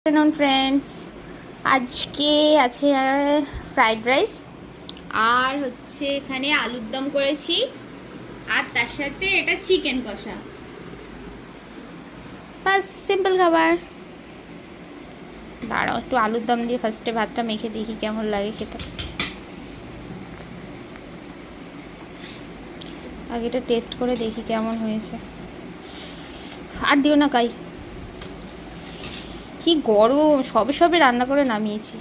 Afternoon friends আজকে আছে fried rice আর হচ্ছে এখানে আলুর দম করেছি আর তার সাথে এটা চিকেন কষা বাস সিম্পল খাবার। দাঁড়াও একটু আলুর দম দিয়ে ফার্স্টে ভাতটা মেখে দেখি কেমন লাগে খেতে। আগে এটা টেস্ট করে দেখি কেমন হয়েছে। আর দিও না কাই, কি গরম, সবে সবে রান্না করে নামিয়েছি।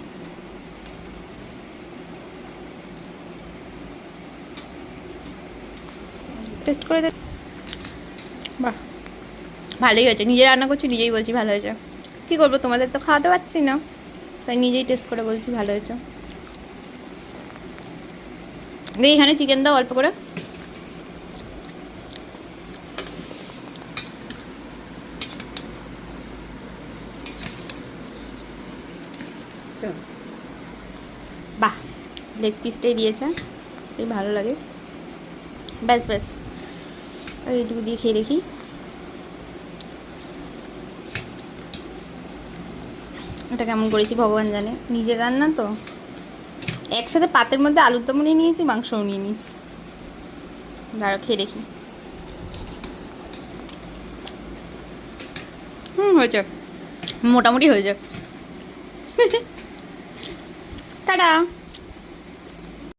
টেস্ট করে দেখ, বাহ ভালোই হয়েছে। নিজে রান্না করছি, নিজেই বলছি ভালো হয়েছে। কী করবো, তোমাদের তো খাওয়াতে পারছি না, তাই নিজেই টেস্ট করে বলছি ভালো হয়েছে। দেখি এখানে চিকেন দাও অল্প করে। বাহ, লেগ পিসটাই দিয়েছে, এই ভালো লাগে। ব্যাস ব্যাস, এইটুকু দিয়ে খেয়ে দেখি। এটা কেমন করেছি ভগবান জানে, নিজের রান্না তো। একসাথে পাতের মধ্যে আলুর দমও নিয়ে নিয়েছি, মাংসও নিয়ে নিয়েছি। দাঁড়াও খেয়ে দেখি। হয়েছে, মোটামুটি হয়েছে। টাটা।